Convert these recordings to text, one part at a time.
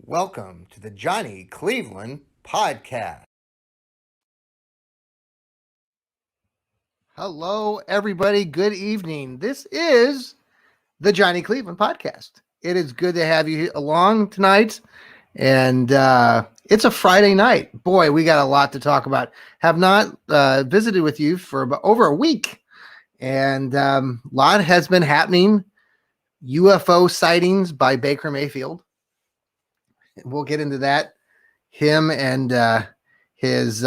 Welcome to the Johnny Cleveland Podcast. Hello, everybody. Good evening. This is the Johnny Cleveland Podcast. It is good to have you along tonight. And it's a Friday night. Boy, we got a lot to talk about. Have not visited with you for about over a week. And a lot has been happening. UFO sightings by Baker Mayfield. We'll get into that. Him and his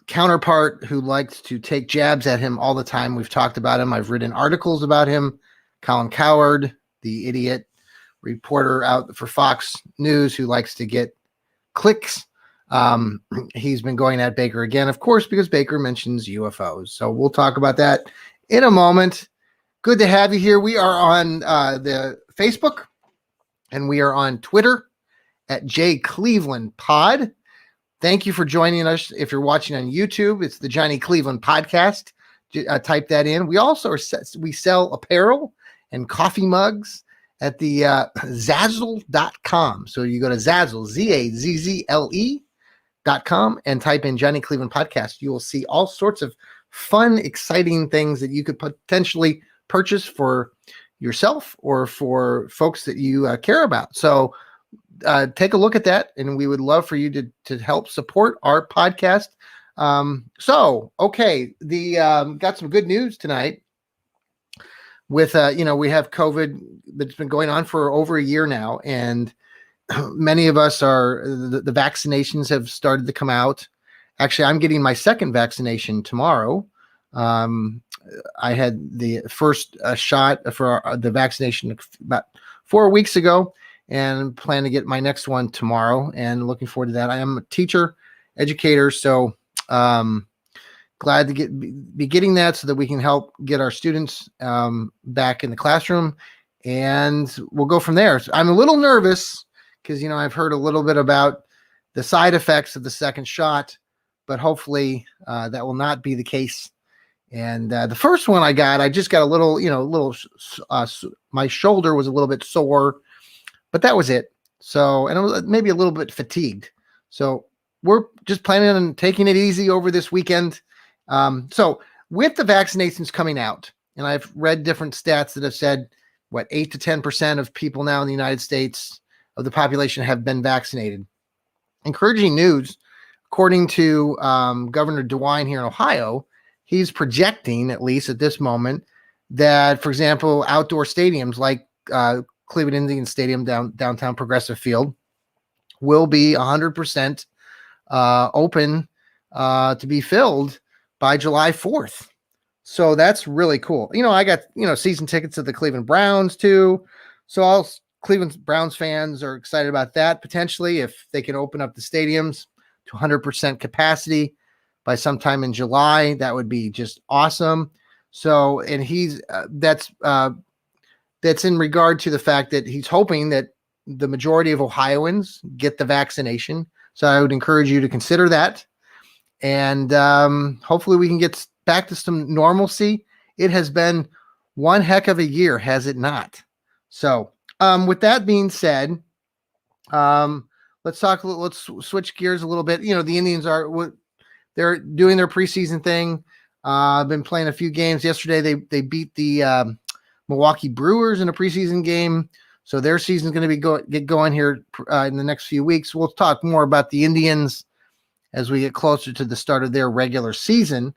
counterpart who likes to take jabs at him all the time. We've talked about him. I've written articles about him. Colin Cowherd, the idiot reporter out for Fox News who likes to get clicks. He's been going at Baker again, of course, because Baker mentions UFOs. So we'll talk about that in a moment. Good to have you here. We are on the Facebook. And we are on Twitter at JClevelandPod. Thank you for joining us. If you're watching on YouTube, it's the Johnny Cleveland Podcast. Type that in. We also we sell apparel and coffee mugs at the Zazzle.com. So you go to Zazzle, ZAZZLE.com, and type in Johnny Cleveland Podcast. You will see all sorts of fun, exciting things that you could potentially purchase for yourself or for folks that you care about. So take a look at that, and we would love for you to help support our podcast. Okay, got some good news tonight with, we have COVID that's been going on for over a year now, and many of us the vaccinations have started to come out. Actually, I'm getting my second vaccination tomorrow. I had the first shot for the vaccination about 4 weeks ago and plan to get my next one tomorrow, and looking forward to that. I am a teacher, educator, so glad to be getting that so that we can help get our students back in the classroom, and we'll go from there. So I'm a little nervous because, I've heard a little bit about the side effects of the second shot, but hopefully that will not be the case. And the first one I got, I just got a little, my shoulder was a little bit sore, but that was it. So, and I was maybe a little bit fatigued. So we're just planning on taking it easy over this weekend. So with the vaccinations coming out, and I've read different stats that have said, 8 to 10% of people now in the United States of the population have been vaccinated. Encouraging news, according to Governor DeWine here in Ohio. He's projecting, at least at this moment, that, for example, outdoor stadiums like Cleveland Indian Stadium downtown Progressive Field will be 100% open to be filled by July 4th. So that's really cool. I got, season tickets to the Cleveland Browns too. So all Cleveland Browns fans are excited about that potentially if they can open up the stadiums to 100% capacity by sometime in July. That would be just awesome. So, and he's that's in regard to the fact that he's hoping that the majority of Ohioans get the vaccination. So I would encourage you to consider that. And hopefully we can get back to some normalcy. It has been one heck of a year, has it not? So with that being said, let's switch gears a little bit. The Indians they're doing their preseason thing. I've been playing a few games. Yesterday, they beat the Milwaukee Brewers in a preseason game. So their season's going to get going here in the next few weeks. We'll talk more about the Indians as we get closer to the start of their regular season.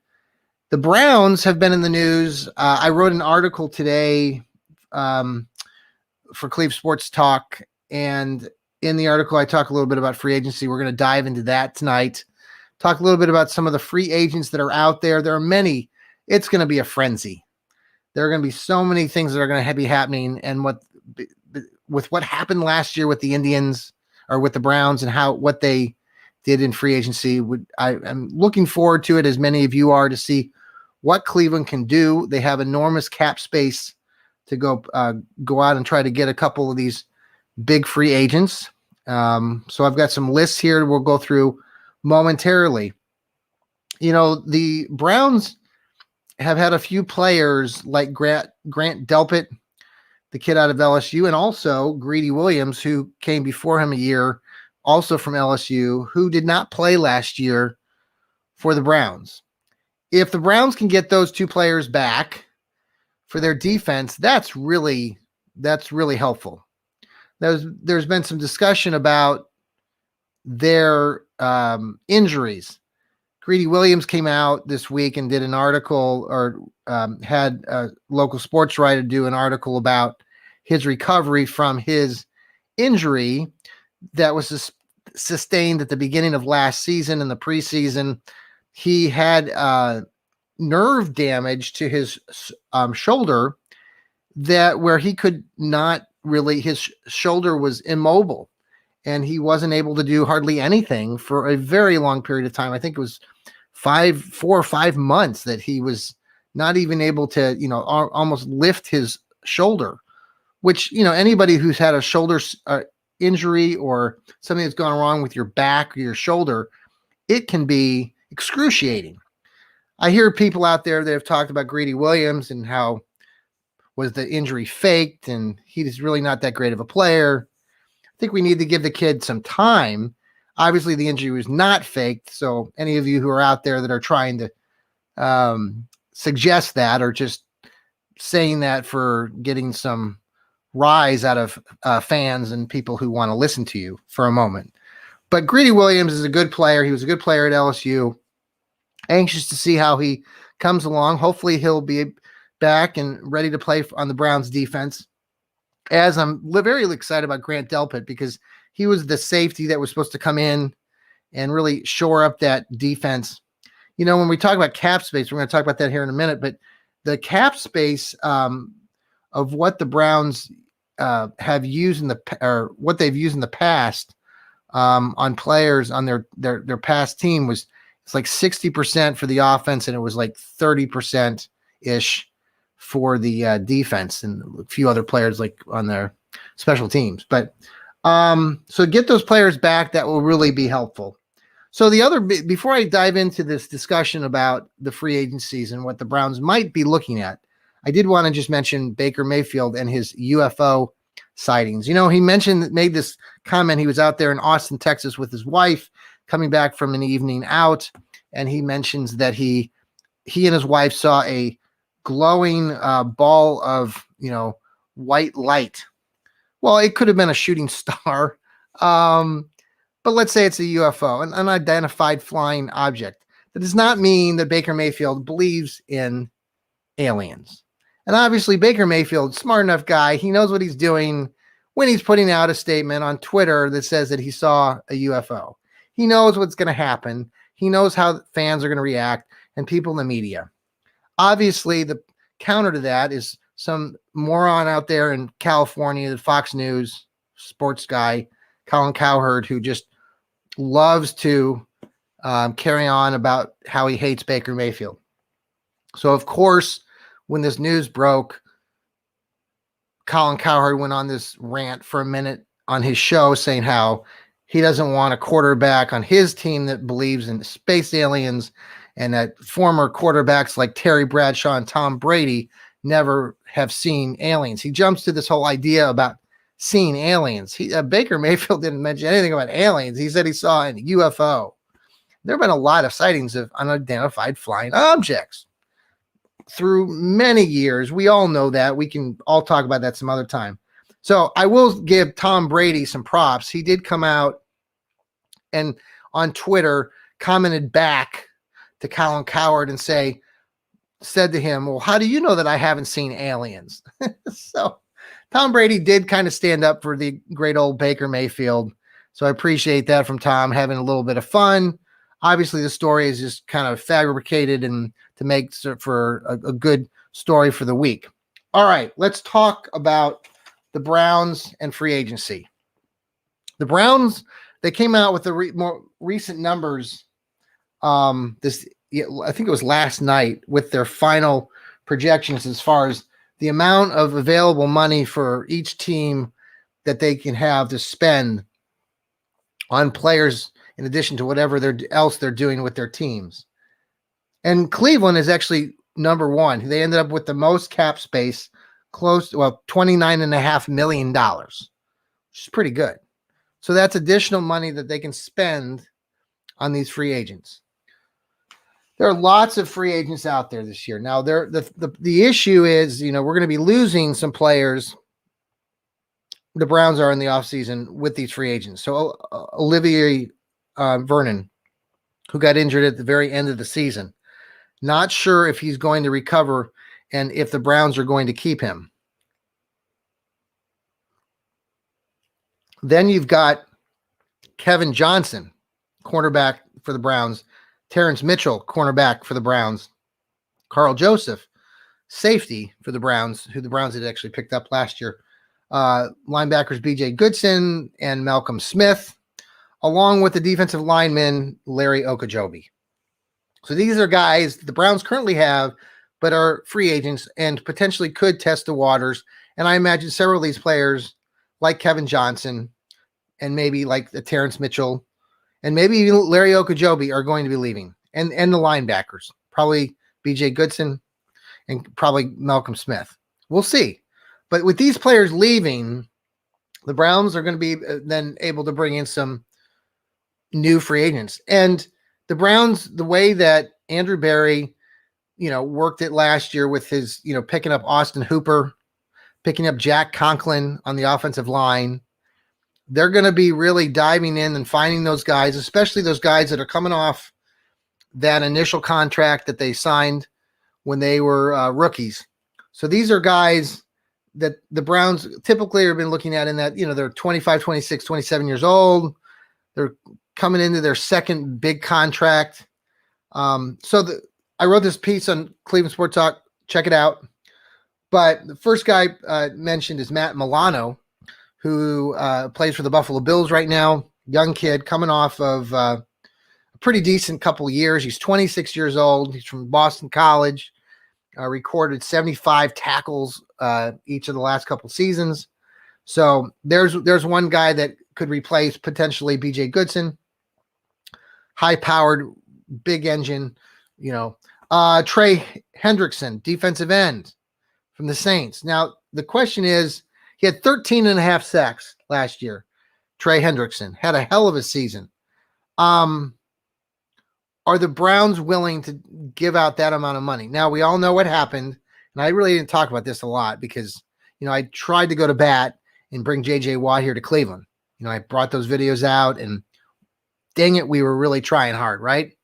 The Browns have been in the news. I wrote an article today for Cleve Sports Talk, and in the article, I talk a little bit about free agency. We're going to dive into that tonight. Talk a little bit about some of the free agents that are out there. There are many. It's going to be a frenzy. There are going to be so many things that are going to be happening. And with what happened last year with the Indians or with the Browns and what they did in free agency, I'm looking forward to it, as many of you are, to see what Cleveland can do. They have enormous cap space to go out and try to get a couple of these big free agents. So I've got some lists here we'll go through momentarily. The Browns have had a few players like Grant Delpit the kid out of LSU, and also Greedy Williams, who came before him a year, also from LSU, who did not play last year for the Browns. If the Browns can get those two players back for their defense, that's really helpful. There's been some discussion about their injuries. Greedy Williams came out this week and did an article, or had a local sports writer do an article about his recovery from his injury that was sustained at the beginning of last season. In the preseason, he had nerve damage to his shoulder, that where he could not really, his shoulder was immobile and he wasn't able to do hardly anything for a very long period of time. I think it was 4 or 5 months that he was not even able to, almost lift his shoulder, which, anybody who's had a shoulder injury or something that's gone wrong with your back or your shoulder, it can be excruciating. I hear people out there that have talked about Greedy Williams and how was the injury faked and he's really not that great of a player. I think we need to give the kid some time. Obviously, the injury was not faked. So any of you who are out there that are trying to suggest that, or just saying that for getting some rise out of fans and people who want to listen to you for a moment. But Greedy Williams is a good player. He was a good player at LSU. Anxious to see how he comes along. Hopefully he'll be back and ready to play on the Browns defense. As I'm very excited about Grant Delpit, because he was the safety that was supposed to come in and really shore up that defense. When we talk about cap space, we're going to talk about that here in a minute, but the cap space of what the Browns have used or what they've used in the past on players on their past team it's like 60% for the offense, and it was like 30% ish for the defense, and a few other players like on their special teams. But so get those players back, that will really be helpful. So before I dive into this discussion about the free agencies and what the Browns might be looking at, I did want to just mention Baker Mayfield and his UFO sightings. He made this comment. He was out there in Austin, Texas with his wife, coming back from an evening out, and he mentions that he and his wife saw a glowing ball of white light. Well, it could have been a shooting star, but let's say it's a UFO, an unidentified flying object. That does not mean that Baker Mayfield believes in aliens. And obviously Baker Mayfield, smart enough guy, he knows what he's doing when he's putting out a statement on Twitter that says that he saw a UFO. He knows what's going to happen. He knows how fans are going to react and people in the media. Obviously, the counter to that is some moron out there in California, the Fox News sports guy, Colin Cowherd, who just loves to carry on about how he hates Baker Mayfield. So, of course, when this news broke, Colin Cowherd went on this rant for a minute on his show saying how he doesn't want a quarterback on his team that believes in space aliens, and that former quarterbacks like Terry Bradshaw and Tom Brady never have seen aliens. He jumps to this whole idea about seeing aliens. Baker Mayfield didn't mention anything about aliens. He said he saw a UFO. There have been a lot of sightings of unidentified flying objects through many years. We all know that. We can all talk about that some other time. So I will give Tom Brady some props. He did come out and on Twitter commented back to Colin Cowherd and said to him, well, how do you know that I haven't seen aliens? So Tom Brady did kind of stand up for the great old Baker Mayfield. So I appreciate that from Tom, having a little bit of fun. Obviously, the story is just kind of fabricated and to make for a good story for the week. All right, let's talk about the Browns and free agency. The Browns, they came out with the more recent numbers. I think it was last night, with their final projections as far as the amount of available money for each team that they can have to spend on players in addition to whatever else they're doing with their teams. And Cleveland is actually number one. They ended up with the most cap space. $29.5 million, which is pretty good. So that's additional money that they can spend on these free agents. There are lots of free agents out there this year. Now, the issue is, we're going to be losing some players. The Browns are in the offseason with these free agents. So Olivier Vernon, who got injured at the very end of the season, not sure if he's going to recover and if the Browns are going to keep him. Then you've got Kevin Johnson, cornerback for the Browns. Terrence Mitchell, cornerback for the Browns. Carl Joseph, safety for the Browns, who the Browns had actually picked up last year. Linebackers BJ Goodson and Malcolm Smith, along with the defensive lineman Larry Okojobi. So these are guys the Browns currently have, but are free agents and potentially could test the waters. And I imagine several of these players, like Kevin Johnson, and maybe like the Terrence Mitchell, and maybe even Larry Okojobi, are going to be leaving. And the linebackers, probably BJ Goodson and probably Malcolm Smith. We'll see. But with these players leaving, the Browns are going to be then able to bring in some new free agents. And the Browns, the way that Andrew Berry, worked it last year with his, picking up Austin Hooper, picking up Jack Conklin on the offensive line, they're going to be really diving in and finding those guys, especially those guys that are coming off that initial contract that they signed when they were rookies. So these are guys that the Browns typically have been looking at in that, they're 25, 26, 27 years old. They're coming into their second big contract. I wrote this piece on Cleveland Sports Talk. Check it out. But the first guy mentioned is Matt Milano, who plays for the Buffalo Bills right now. Young kid coming off of a pretty decent couple of years. He's 26 years old. He's from Boston College. Recorded 75 tackles each of the last couple seasons. So there's one guy that could replace potentially BJ Goodson. High-powered, big engine, Trey Hendrickson, defensive end from the Saints. Now, the question is, he had 13 and a half sacks last year. Trey Hendrickson had a hell of a season. Are the Browns willing to give out that amount of money? Now, we all know what happened, and I really didn't talk about this a lot because, I tried to go to bat and bring J.J. Watt here to Cleveland. I brought those videos out, and dang it, we were really trying hard, right?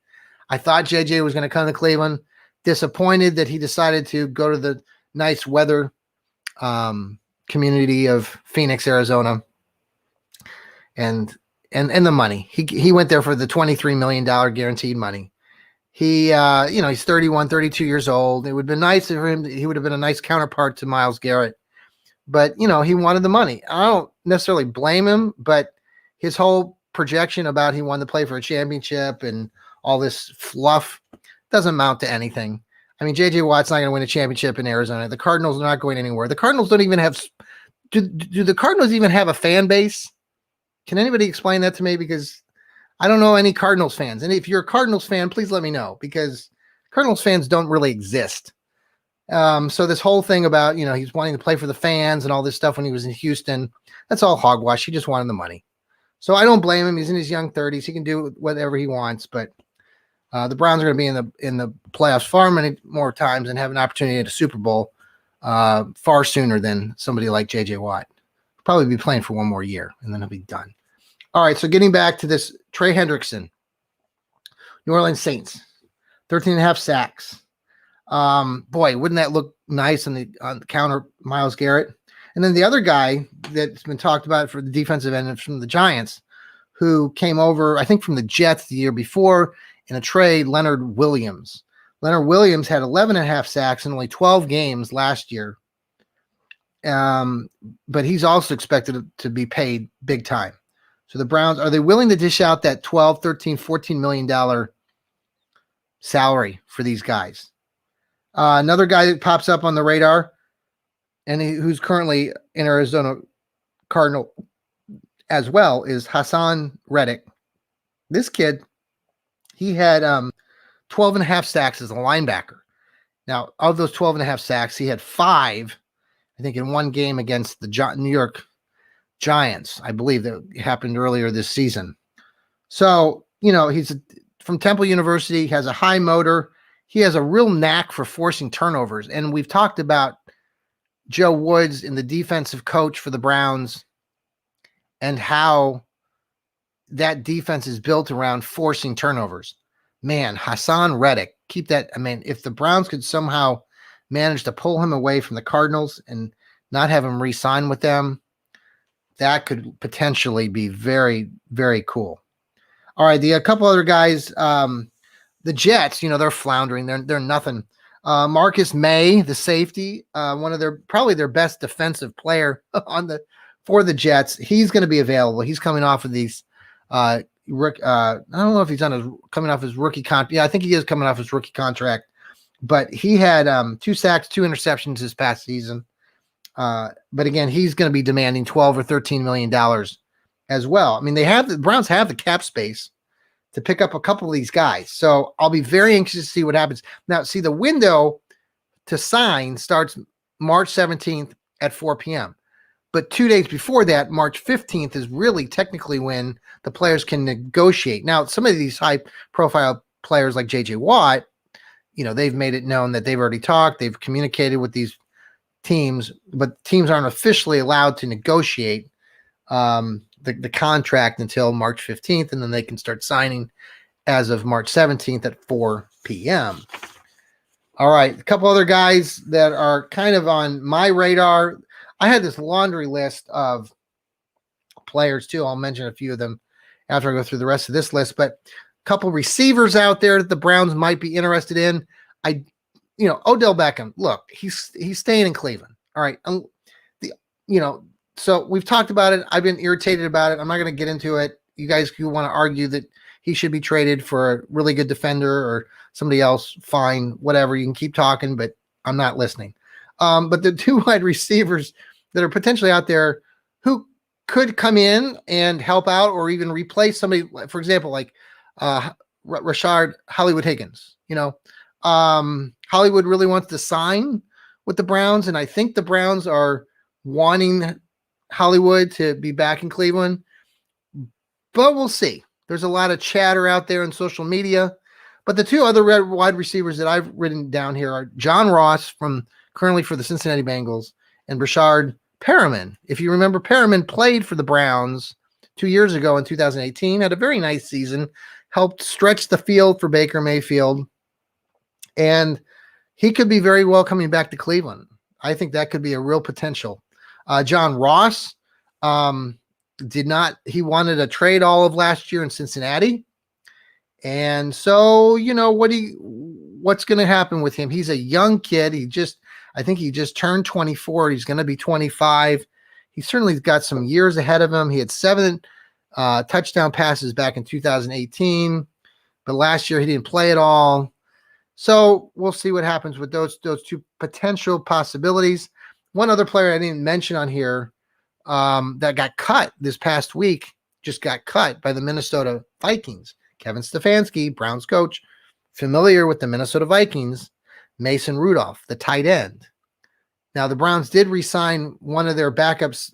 I thought J.J. was going to come to Cleveland. Disappointed that he decided to go to the nice weather community of Phoenix, Arizona, and the money. He went there for the $23 million guaranteed money. He's 31, 32 years old. It would have been nice for him. He would have been a nice counterpart to Myles Garrett. But, he wanted the money. I don't necessarily blame him, but his whole projection about he wanted to play for a championship and all this fluff doesn't amount to anything. I mean, J.J. Watt's not going to win a championship in Arizona. The Cardinals are not going anywhere. The Cardinals don't even have – do the Cardinals even have a fan base? Can anybody explain that to me? Because I don't know any Cardinals fans. And if you're a Cardinals fan, please let me know, because Cardinals fans don't really exist. So this whole thing about, he's wanting to play for the fans and all this stuff when he was in Houston, that's all hogwash. He just wanted the money. So I don't blame him. He's in his young 30s. He can do whatever he wants. But the Browns are going to be in the playoffs far many more times and have an opportunity at a Super Bowl far sooner than somebody like J.J. Watt. Probably be playing for one more year, and then he'll be done. All right, so getting back to this, Trey Hendrickson, New Orleans Saints, 13 and a half sacks. Boy, wouldn't that look nice on the counter, Myles Garrett? And then the other guy that's been talked about for the defensive end from the Giants, who came over, I think, from the Jets the year before in a trade, Leonard Williams. Leonard Williams had 11 and a half sacks in only 12 games last year. But he's also expected to be paid big time. So the Browns, are they willing to dish out that $12, $13, $14 million salary for these guys? Another guy that pops up on the radar, and who's currently in Arizona Cardinal as well, is Hassan Reddick. This kid, he had 12 and a half sacks as a linebacker. Now, of those 12 and a half sacks, he had 5 I think in one game against the New York Giants, I believe that happened earlier this season. So, he's from Temple University, has a high motor. He has a real knack for forcing turnovers. And we've talked about Joe Woods and the defensive coach for the Browns and how that defense is built around forcing turnovers. Man, Haason Reddick, keep that. I mean, if the Browns could somehow manage to pull him away from the Cardinals and not have him re-sign with them, that could potentially be very, very cool. All right, a couple other guys, the Jets, they're floundering. They're nothing. Marcus May, the safety, one of probably their best defensive player for the Jets. He's going to be available. He's coming off of these. I don't know if he's coming off his rookie contract. Yeah, I think he is coming off his rookie contract. But he had 2 sacks, 2 interceptions this past season. But again, he's going to be demanding $12 or $13 million as well. I mean, the Browns have the cap space to pick up a couple of these guys. So I'll be very anxious to see what happens. Now, see, the window to sign starts March 17th at 4 p.m. But 2 days before that, March 15th, is really technically when the players can negotiate. Now, some of these high-profile players like J.J. Watt, they've made it known that they've already talked. They've communicated with these teams, but teams aren't officially allowed to negotiate the contract until March 15th, and then they can start signing as of March 17th at 4 p.m. All right, a couple other guys that are kind of on my radar. I had this laundry list of players too. I'll mention a few of them after I go through the rest of this list, but a couple receivers out there that the Browns might be interested in. Odell Beckham, look, he's staying in Cleveland. All right. So we've talked about it. I've been irritated about it. I'm not going to get into it. You guys who want to argue that he should be traded for a really good defender or somebody else, fine, whatever. You can keep talking, but I'm not listening. But the 2 wide receivers that are potentially out there who could come in and help out or even replace somebody, for example, like Rashard Hollywood Higgins. Hollywood really wants to sign with the Browns, and I think the Browns are wanting Hollywood to be back in Cleveland, but we'll see. There's a lot of chatter out there on social media, but the 2 other wide receivers that I've written down here are John Ross currently for the Cincinnati Bengals and Rashard Perriman. If you remember, Perriman played for the Browns 2 years ago in 2018, had a very nice season, helped stretch the field for Baker Mayfield, and he could be very well coming back to Cleveland. I think that could be a real potential. John Ross he wanted a trade all of last year in Cincinnati. And so, what's going to happen with him? He's a young kid. I think he just turned 24. He's going to be 25. He certainly got some years ahead of him. He had 7 touchdown passes back in 2018, but last year he didn't play at all. So we'll see what happens with those 2 potential possibilities. One other player I didn't mention on here that got cut this past week, just got cut by the Minnesota Vikings. Kevin Stefanski, Browns coach, familiar with the Minnesota Vikings, Mason Rudolph, the tight end. Now, the Browns did re-sign one of their backups.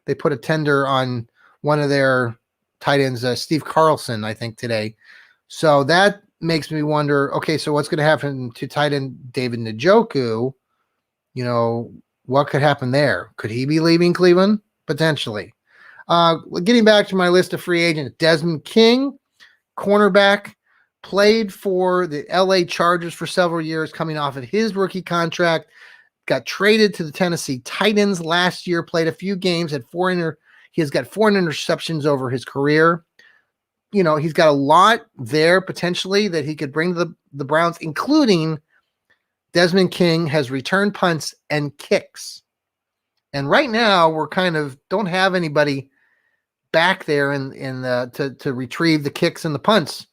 They put a tender on one of their tight ends, Steve Carlson, I think, today. So that makes me wonder, okay, so what's going to happen to tight end David Njoku? What could happen there? Could he be leaving Cleveland? Potentially. Getting back to my list of free agents, Desmond King, cornerback, played for the LA Chargers for several years, coming off of his rookie contract, got traded to the Tennessee Titans last year, played a few games, he has got 4 interceptions over his career. He's got a lot there potentially that he could bring to the Browns, including Desmond King has returned punts and kicks. And right now we're don't have anybody back there to retrieve the kicks and the punts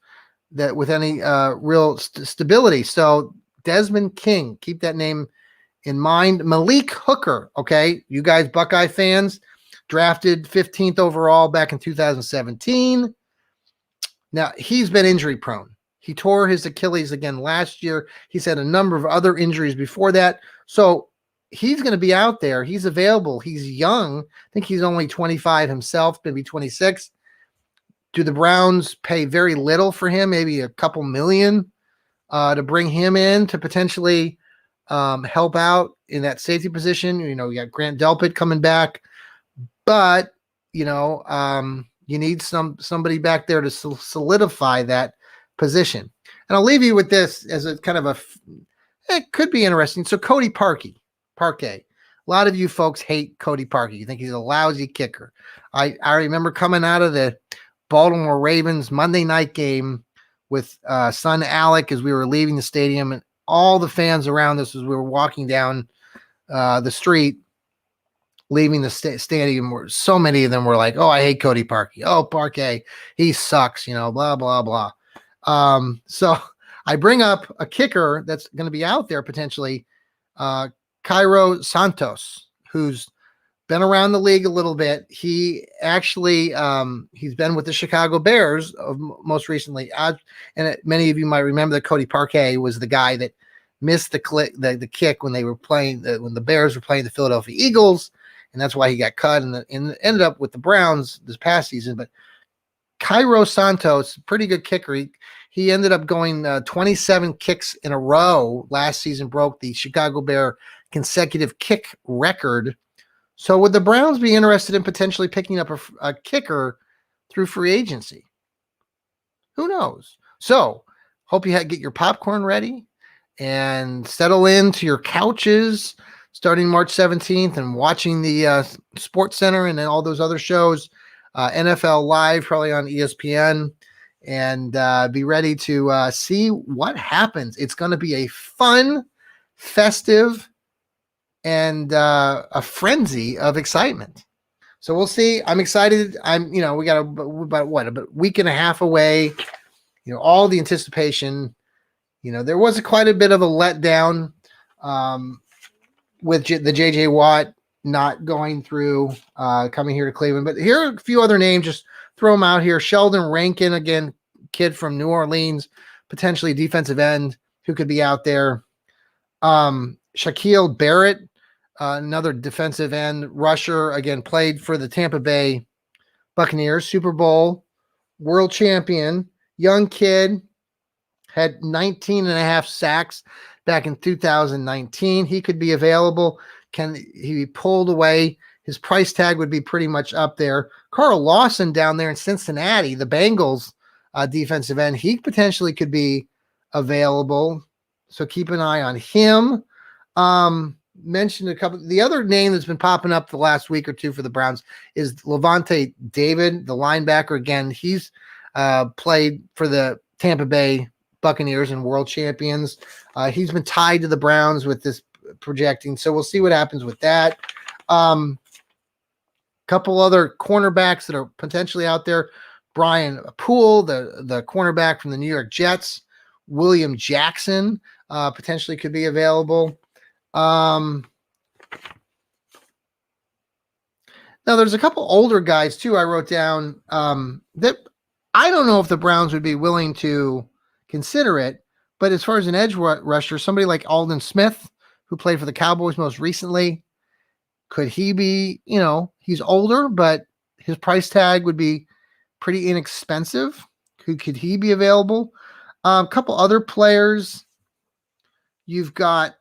that with any real stability. So Desmond King, keep that name in mind. Malik Hooker, okay, you guys Buckeye fans, drafted 15th overall back in 2017. Now, he's been injury prone. He tore his Achilles again last year. He's had a number of other injuries before that. So he's going to be out there. He's available. He's young. I think he's only 25 himself, maybe 26. Do the Browns pay very little for him, maybe a couple million, to bring him in to potentially help out in that safety position? You got Grant Delpit coming back, but you need somebody back there to solidify that position. And I'll leave you with this as a kind of it could be interesting. So Cody Parkey. A lot of you folks hate Cody Parkey. You think he's a lousy kicker. I remember coming out of the Baltimore Ravens Monday night game with son Alec as we were leaving the stadium, and all the fans around us as we were walking down the street leaving the stadium, where so many of them were like, "Oh, I hate Cody Parkey. Oh, Parkey, he sucks," blah blah blah. So I bring up a kicker that's going to be out there potentially, Cairo Santos, who's been around the league a little bit. He actually he's been with the Chicago Bears most recently, and many of you might remember that Cody Parkey was the guy that missed the kick when they were playing when the Bears were playing the Philadelphia Eagles, and that's why he got cut and ended up with the Browns this past season. But Cairo Santos, pretty good kicker. He ended up going 27 kicks in a row last season, broke the Chicago Bear consecutive kick record. So would the Browns be interested in potentially picking up a kicker through free agency? Who knows? So hope you get your popcorn ready and settle into your couches starting March 17th and watching the Sports Center and then all those other shows, NFL Live, probably on ESPN, and be ready to see what happens. It's going to be a fun, festive, and a frenzy of excitement. So we'll see. I'm excited. We got about a week and a half away. All the anticipation. There was quite a bit of a letdown with the JJ Watt not going through, coming here to Cleveland. But here are a few other names. Just throw them out here. Sheldon Rankin, again, kid from New Orleans, potentially defensive end who could be out there. Shaquille Barrett, another defensive end rusher, again, played for the Tampa Bay Buccaneers, Super Bowl world champion, young kid, had 19 and a half sacks back in 2019. He could be available. Can he be pulled away? His price tag would be pretty much up there. Carl Lawson down there in Cincinnati, the Bengals defensive end, he potentially could be available. So keep an eye on him. Mentioned a couple. The other name that's been popping up the last week or two for the Browns is Levante David, the linebacker. Again, he's played for the Tampa Bay Buccaneers and world champions. He's been tied to the Browns with this projecting. So we'll see what happens with that. Couple other cornerbacks that are potentially out there. Brian Poole, the cornerback from the New York Jets. William Jackson potentially could be available. Now there's a couple older guys too I wrote down that I don't know if the Browns would be willing to consider it, but as far as an edge rusher, somebody like Aldon Smith, who played for the Cowboys most recently, could he be, he's older, but his price tag would be pretty inexpensive. Could he be available? A couple other players. You've got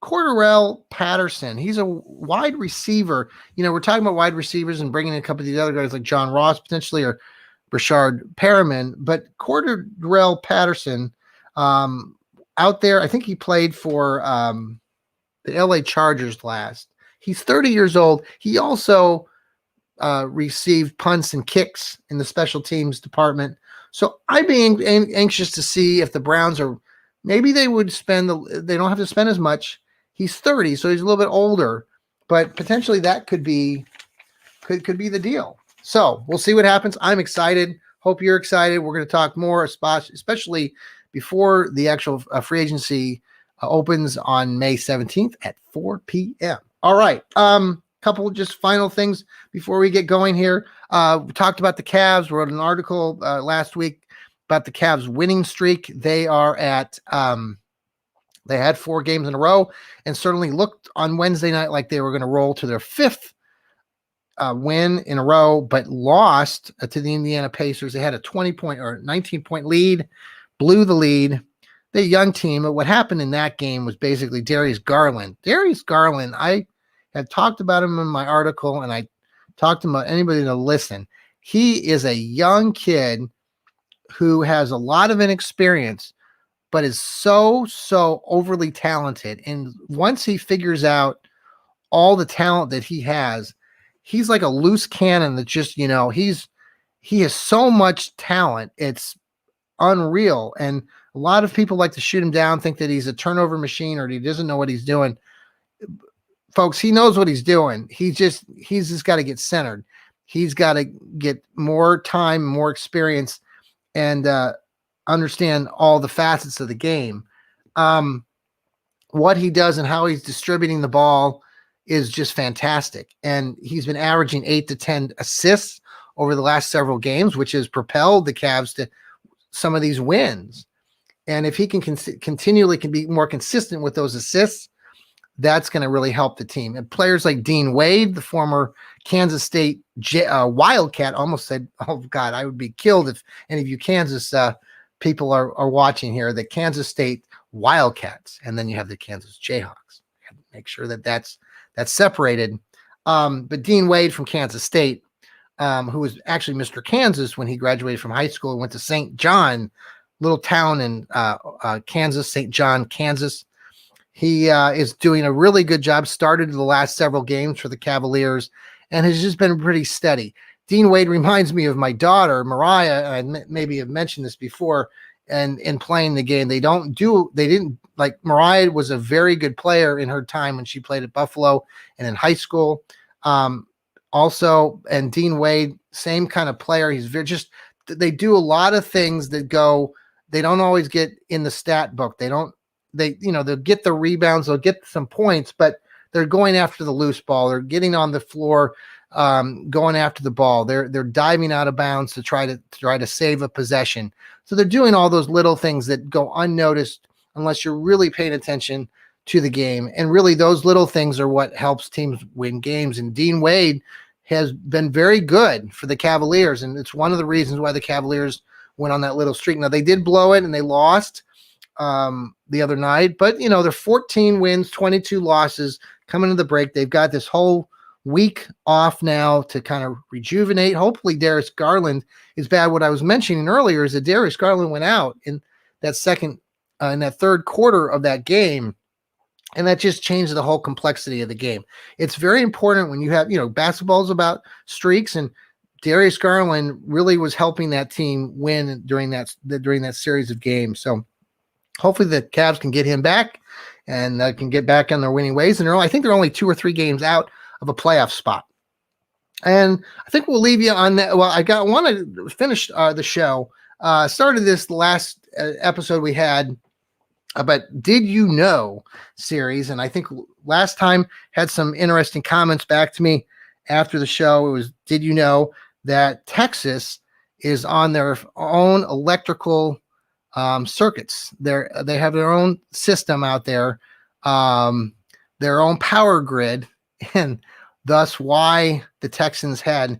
Cordarrelle Patterson. He's a wide receiver. We're talking about wide receivers and bringing in a couple of these other guys like John Ross potentially or Rashard Perriman. But Cordarrelle Patterson out there, I think he played for the LA Chargers last. He's 30 years old. He also received punts and kicks in the special teams department. So I'm being anxious to see if the Browns are, maybe they would they don't have to spend as much. He's 30, so he's a little bit older, but potentially that could be the deal. So we'll see what happens. I'm excited. Hope you're excited. We're going to talk more, especially before the actual free agency opens on May 17th at 4 p.m. All right. Couple just final things before we get going here. We talked about the Cavs. We wrote an article last week about the Cavs winning streak. They are at They had 4 games in a row and certainly looked on Wednesday night like they were going to roll to their 5th win in a row, but lost to the Indiana Pacers. They had a 20-point or 19-point lead, blew the lead. They're a young team, but what happened in that game was basically Darius Garland. Darius Garland, I had talked about him in my article, and I talked about anybody to listen. He is a young kid who has a lot of inexperience, but is so overly talented. And once he figures out all the talent that he has, he's like a loose cannon that just, he has so much talent. It's unreal. And a lot of people like to shoot him down, think that he's a turnover machine or he doesn't know what he's doing. Folks, he knows what he's doing. He's just got to get centered. He's got to get more time, more experience, and understand all the facets of the game. What he does and how he's distributing the ball is just fantastic. And he's been averaging 8 to 10 assists over the last several games, which has propelled the Cavs to some of these wins. And if he can continually be more consistent with those assists, that's going to really help the team. And players like Dean Wade, the former Kansas State Wildcat, almost said, oh, God, I would be killed if any of you Kansas people are watching here, the Kansas State Wildcats. And then you have the Kansas Jayhawks. Make sure that that's separated. But Dean Wade from Kansas State, who was actually Mr. Kansas when he graduated from high school and went to St. John, little town in Kansas, St. John, Kansas. He is doing a really good job, started the last several games for the Cavaliers, and has just been pretty steady. Dean Wade reminds me of my daughter, Mariah. I maybe have mentioned this before, and in playing the game, they didn't like Mariah was a very good player in her time when she played at Buffalo and in high school. Also, and Dean Wade, same kind of player. He's they do a lot of things that they don't always get in the stat book. They'll get the rebounds, they'll get some points, but they're going after the loose ball. They're getting on the floor, going after the ball. They're diving out of bounds to try to save a possession. So they're doing all those little things that go unnoticed unless you're really paying attention to the game. And really those little things are what helps teams win games. And Dean Wade has been very good for the Cavaliers. And it's one of the reasons why the Cavaliers went on that little streak. Now they did blow it and they lost the other night, but they're 14 wins, 22 losses coming to the break. They've got this whole week off now to kind of rejuvenate. Hopefully Darius Garland is bad. What I was mentioning earlier is that Darius Garland went out in that third quarter of that game, and that just changed the whole complexity of the game. It's very important when you have, basketball is about streaks, and Darius Garland really was helping that team win during that series of games. So hopefully the Cavs can get him back and can get back on their winning ways. And I think they're only 2 or 3 games out of a playoff spot. And I think we'll leave you on that. Well, I want to finish the show. Started this last episode we had about Did You Know series. And I think last time had some interesting comments back to me after the show. It was, did you know that Texas is on their own electrical circuits? They have their own system out there, their own power grid, and thus why the Texans had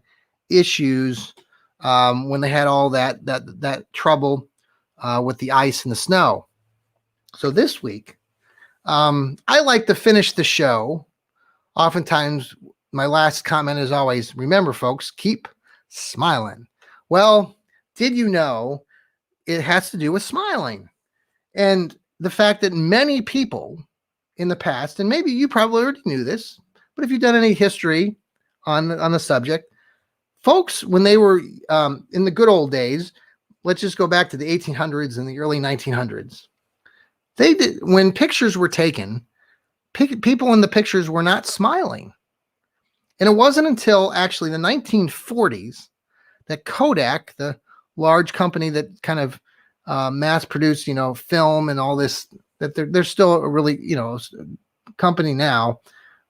issues when they had all that trouble with the ice and the snow. So this week, I like to finish the show. Oftentimes, my last comment is always, remember, folks, keep smiling. Well, did you know it has to do with smiling? And the fact that many people in the past, and maybe you probably already knew this, but if you've done any history on the subject, folks, when they were in the good old days, let's just go back to the 1800s and the early 1900s. When pictures were taken, people in the pictures were not smiling. And it wasn't until actually the 1940s that Kodak, the large company that kind of mass produced, film and all this, that they're still a really, company now.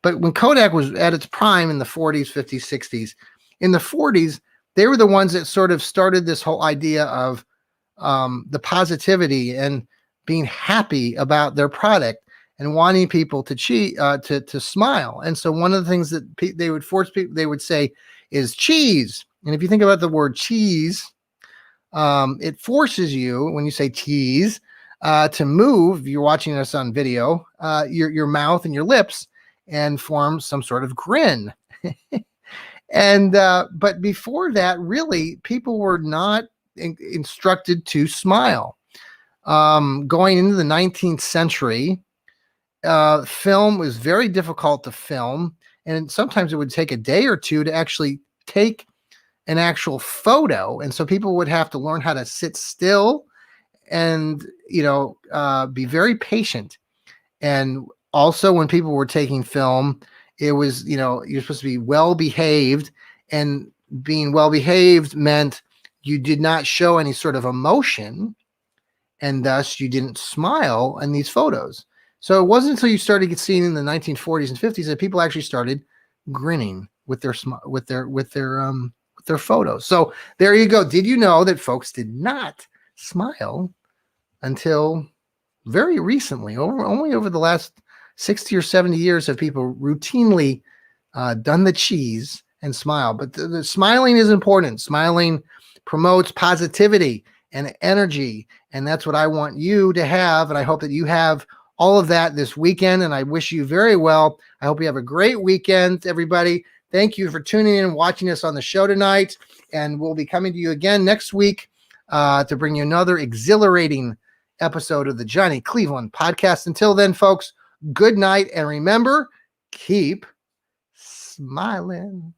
But when Kodak was at its prime in the 40s, 50s, 60s, in the 40s, they were the ones that sort of started this whole idea of the positivity and being happy about their product and wanting people to to smile. And so one of the things that they would force people, they would say, is cheese. And if you think about the word cheese, it forces you, when you say cheese, to move, if you're watching us on video, your mouth and your lips, and form some sort of grin. And but before that, really, people were not instructed to smile. Going into the 19th century, film was very difficult to film, and sometimes it would take a day or two to actually take an actual photo. And so people would have to learn how to sit still and, be very patient. And also, when people were taking film, it was, you're supposed to be well behaved, and being well behaved meant you did not show any sort of emotion, and thus you didn't smile in these photos. So it wasn't until you started seeing in the 1940s and 50s that people actually started grinning with their photos. So there you go. Did you know that folks did not smile until very recently? Only over the last 60 or 70 years have people routinely done the cheese and smile. But the smiling is important. Smiling promotes positivity and energy, and that's what I want you to have. And I hope that you have all of that this weekend, and I wish you very well. I hope you have a great weekend, everybody. Thank you for tuning in and watching us on the show tonight, and we'll be coming to you again next week to bring you another exhilarating episode of the Johnny Cleveland Podcast. Until then, folks, good night, and remember, keep smiling.